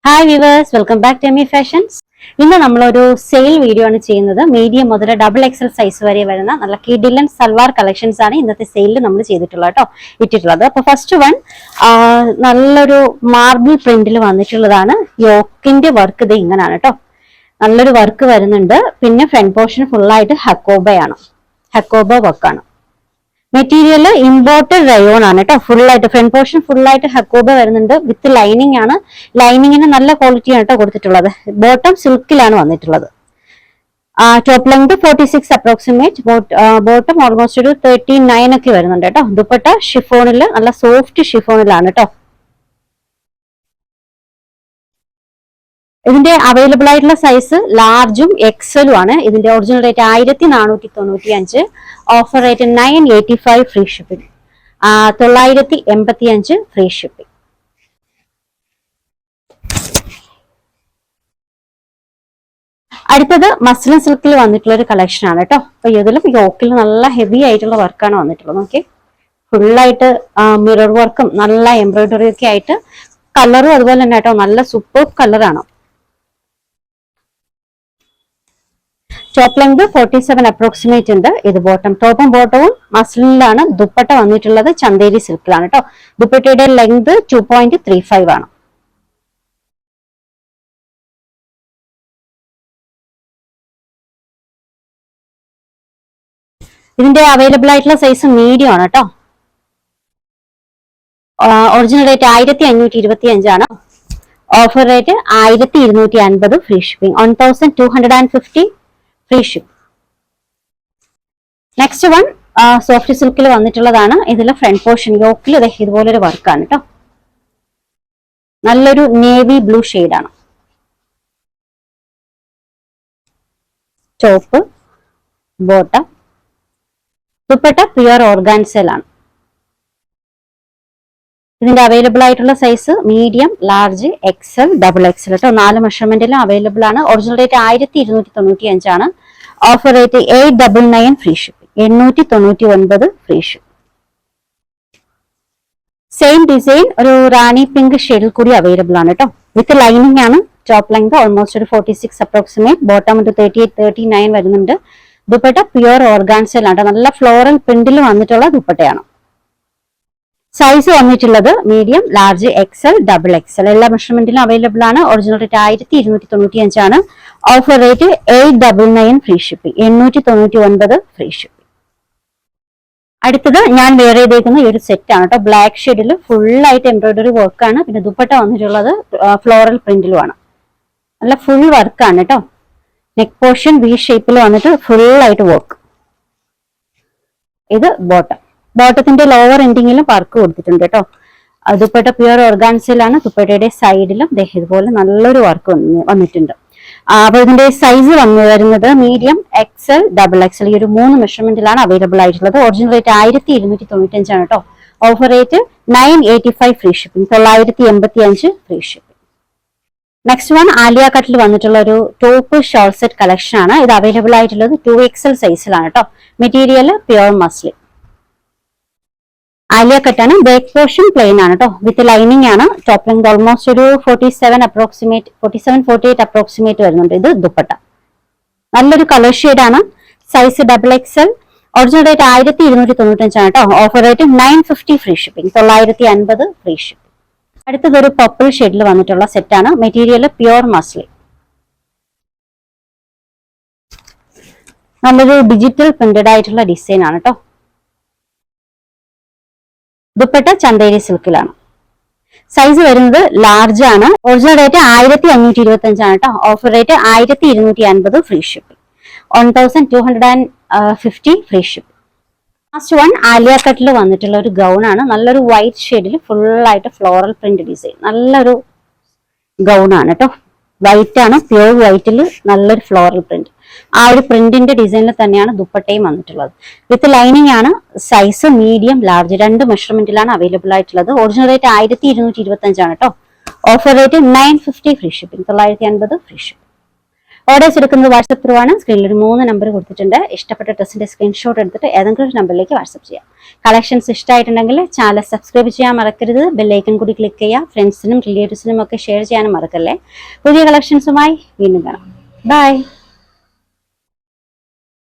Hi viewers, welcome back to Emi fashions. ഇന്ന് നമ്മളൊരു sale video ആണ് ചെയ്യുന്നത്. മീഡിയം മുതൽ ഡബിൾ എക്സൽ സൈസ് വരെ വരുന്ന നല്ല കിഡിലൻ സൽവാർ കളക്ഷൻസ് ആണ് ഇന്നത്തെ സെയിലിൽ നമ്മൾ ചെയ്തിട്ടുള്ളത് ഇട്ടിട്ടുള്ളത്. അപ്പൊ ഫസ്റ്റ് വൺ നല്ലൊരു മാർബിൾ പ്രിന്റിൽ വന്നിട്ടുള്ളതാണ്. യോക്കിന്റെ വർക്ക് ഇത് ഇങ്ങനെയാണ് കേട്ടോ. നല്ലൊരു വർക്ക് വരുന്നുണ്ട്. പിന്നെ ഫ്രണ്ട് പോർഷൻ ഫുള്ളായിട്ട് ഹക്കോബ വർക്കാണ്. മെറ്റീരിയൽ ഇമ്പോർട്ടഡ് റയോൺ ആണ് കേട്ടോ. ഫുള്ളായിട്ട് ഫ്രണ്ട് പോർഷൻ ഫുള്ളായിട്ട് ഹക്കോബ വരുന്നുണ്ട്. വിത്ത് ലൈനിങ് ആണ്. ലൈനിങ്ങിന് നല്ല ക്വാളിറ്റിയാണ് കേട്ടോ കൊടുത്തിട്ടുള്ളത്. ബോട്ടം സിൽക്കിലാണ് വന്നിട്ടുള്ളത്. Top length 46 approximate. Bottom almost ഒരു 39 ഒക്കെ വരുന്നുണ്ട് കേട്ടോ. ദുപ്പട്ട ഷിഫോണിൽ നല്ല സോഫ്റ്റ് ഷിഫോണിലാണ് കേട്ടോ. ഇതിന്റെ അവൈലബിൾ ആയിട്ടുള്ള സൈസ് ലാർജും എക്സലും ആണ്. ഇതിന്റെ original rate 1495. Offer rate 985 free shipping. 985 free shipping. അടുത്തത് മസ്ലിൻ സിൽക്കിൽ വന്നിട്ടുള്ള ഒരു കളക്ഷൻ ആണ് കേട്ടോ. അപ്പൊ ഇതിലും യോക്കിൽ നല്ല ഹെവി ആയിട്ടുള്ള വർക്കാണ് വന്നിട്ടുള്ളത്. ഓക്കെ, ഫുള്ളായിട്ട് മിറർ വർക്കും നല്ല എംബ്രോയിഡറി ഒക്കെ ആയിട്ട് കളറും അതുപോലെ തന്നെ കേട്ടോ. നല്ല സൂപ്പർ കളറാണ്. ടോപ്പ് ലെങ്ത് 47 അപ്രോക്സിമേറ്റ് ഉണ്ട്. ഇത് ബോട്ടം, ടോപ്പും ബോട്ടവും മസ്ലിനിലാണ്. ദുപ്പട്ട വന്നിട്ടുള്ളത് ചന്തേരി സിൽക്കിലാണ് കേട്ടോ. ദുപ്പട്ടയുടെ ലെങ്ത് 2.35 ആണ്. ഇതിന്റെ അവൈലബിൾ ആയിട്ടുള്ള സൈസ് മീഡിയം ആണ് കേട്ടോ. ഒറിജിനൽ റേറ്റ് 1525 ആണ്. Offer rate 1250 free shipping. 1250 free ship. Next one soft സിൽക്കിൽ വന്നിട്ടുള്ളതാണ്. ഇതിൽ ഫ്രണ്ട് പോർഷൻ യോക്കിൽ ഇതുപോലൊരു വർക്കാണ് കേട്ടോ. നല്ലൊരു നേവി ബ്ലൂ ഷെയ്ഡാണ്. ടോപ്പ്, ബോട്ടം, ദുപ്പട്ട പ്യുവർ ഓർഗാൻസയിലാണ്. ഇതിന്റെ അവൈലബിൾ ആയിട്ടുള്ള size medium, large, XL, double XL കേട്ടോ. 4 മെഷർമെന്റിലും അവൈലബിൾ ആണ്. ഒറിജിനൽ റേറ്റ് 1295 ആണ്. Offer rate 899 free shipping. 899 free ship. Same design ഒരു റാണി പിങ്ക് ഷെയ്ഡിൽ കൂടി അവൈലബിൾ ആണ് കേട്ടോ. വിത്ത് ലൈനിങ് ആണ്. ടോപ്പ് ലെങ്ത് ഓൾമോസ്റ്റ് ഒരു 46 അപ്രോക്സിമേറ്റ്. ബോട്ടം ഒരു 38-39 വരുന്നുണ്ട്. ദുപ്പട്ട പ്യുവർ ഓർഗാൻസയിലാണ്. നല്ല ഫ്ലോറൽ പ്രിന്റിൽ വന്നിട്ടുള്ള ദുപ്പട്ടയാണ്. സൈസ് വന്നിട്ടുള്ളത് medium, large, XL, double XL എല്ലാ മെഷർമെന്റിലും അവൈലബിൾ ആണ്. ഒറിജിനൽ റേറ്റ് 1295 ആണ്. Offer rate 899 free shipping. 899 free shipping. അടുത്തത് ഞാൻ വെയർ ചെയ്തേക്കുന്ന ഈ ഒരു സെറ്റ് ആണ് കേട്ടോ. ബ്ലാക്ക് ഷെയ്ഡിൽ ഫുൾ ആയിട്ട് എംബ്രോയിഡറി വർക്കാണ്. പിന്നെ ദുപ്പട്ട വന്നിട്ടുള്ളത് ഫ്ലോറൽ പ്രിന്റിലുമാണ്. നല്ല ഫുൾ വർക്കാണ് കേട്ടോ. നെക്ക് പോർഷൻ വി ഷേപ്പിൽ വന്നിട്ട് ഫുൾ ആയിട്ട് വർക്ക്. ഇത് ബോട്ടം. ബോട്ടത്തിന്റെ ലോവർ എൻഡിങ്ങിലും വർക്ക് കൊടുത്തിട്ടുണ്ട് കേട്ടോ. ദുപ്പട്ട പ്യുവർ ഓർഗാൻസിലാണ്. ദുപ്പട്ടയുടെ സൈഡിലും ഇതുപോലെ നല്ലൊരു വർക്ക് വന്നിട്ടുണ്ട്. അപ്പൊ ഇതിന്റെ സൈസ് വരുന്നത് മീഡിയം, എക്സൽ, ഡബിൾ എക്സൽ ഈ ഒരു 3 മെഷർമെന്റിലാണ് അവൈലബിൾ ആയിട്ടുള്ളത്. ഒറിജിനൽ റേറ്റ് 1295 ആണ് കേട്ടോ. Offer rate 985 free shipping. 985 free shipping. Next one Alia കട്ടിൽ വന്നിട്ടുള്ള ഒരു ടോപ്പ് ഷോർട്ട് സെറ്റ് കളക്ഷൻ ആണ്. ഇത് അവൈലബിൾ ആയിട്ടുള്ളത് 2XL സൈസിലാണ് കേട്ടോ. Material pure muslin. ആലിയ കട്ടാണ്. ബാക്ക് പോർഷൻ പ്ലെയിൻ ആണ് കേട്ടോ. വിത്ത് ലൈനിങ് ആണ്. ടോപ്പ് ലെങ്ത് ഓൾമോസ്റ്റ് ഒരു 47 അപ്രോക്സിമേറ്റ് 47-48 അപ്രോക്സിമേറ്റ് വരുന്നുണ്ട്. ഇത് ദുപ്പട്ട. നല്ലൊരു കളർ ഷെയ്ഡ് ആണ്. Size double XL. Original rate 1295 ആണ് കേട്ടോ. Offer rate 950 free shipping. 950 free shipping. അടുത്തത് ഒരു പർപ്പിൾ ഷെയ്ഡിൽ വന്നിട്ടുള്ള സെറ്റ് ആണ്. Material pure muslin. നല്ലൊരു ഡിജിറ്റൽ പ്രിന്റഡ് ആയിട്ടുള്ള ഡിസൈൻ ആണ് കേട്ടോ. ദുപ്പട്ട ചന്തേരി സിൽക്കിലാണ്. സൈസ് വരുന്നത് ലാർജ് ആണ്. ഒറിജിനൽ റേറ്റ് 1525 ആണ് കേട്ടോ. Offer rate 1250 free shipping. 1250 free shipping. Last one Alia കട്ടിൽ വന്നിട്ടുള്ള ഒരു ഗൗൺ ആണ്. നല്ലൊരു വൈറ്റ് ഷെയ്ഡിൽ ഫുൾ ആയിട്ട് ഫ്ലോറൽ പ്രിന്റ് ഡിസൈൻ. നല്ലൊരു ഗൗൺ ആണ് കേട്ടോ. വൈറ്റ് ആണ്. പ്യൂർ വൈറ്റിൽ നല്ലൊരു ഫ്ലോറൽ പ്രിന്റ്. ആ ഒരു പ്രിന്റിന്റെ ഡിസൈനിൽ തന്നെയാണ് ദുപ്പട്ടയും വന്നിട്ടുള്ളത്. വിത്ത് ലൈനിങ് ആണ്. സൈസ് മീഡിയം, ലാർജ് 2 മെഷർമെന്റിലാണ് അവൈലബിൾ ആയിട്ടുള്ളത്. ഒറിജിനൽ റേറ്റ് 1225 ആണ് കേട്ടോ. Offer rate 950 free shipping. 950 free shipping. Orders എടുക്കുന്നത് വാട്സപ്പ് ത്രൂ ആണ്. സ്ക്രീനിൽ ഒരു 3 നമ്പർ കൊടുത്തിട്ടുണ്ട്. ഇഷ്ടപ്പെട്ട ഡ്രസ്സിന്റെ സ്ക്രീൻഷോട്ട് എടുത്തിട്ട് ഏതെങ്കിലും ഒരു നമ്പറിലേക്ക് വാട്സപ്പ് ചെയ്യാം. കളക്ഷൻസ് ഇഷ്ടമായിട്ടുണ്ടെങ്കിൽ ചാനൽ സബ്സ്ക്രൈബ് ചെയ്യാൻ മറക്കരുത്. ബെല്ലൈക്കൺ കൂടി ക്ലിക്ക് ചെയ്യുക. ഫ്രണ്ട്സിനും റിലേറ്റീവ്സിനും ഒക്കെ ഷെയർ ചെയ്യാനും മറക്കല്ലേ. പുതിയ കളക്ഷൻസുമായി വീണ്ടും കാണാം. ബൈ.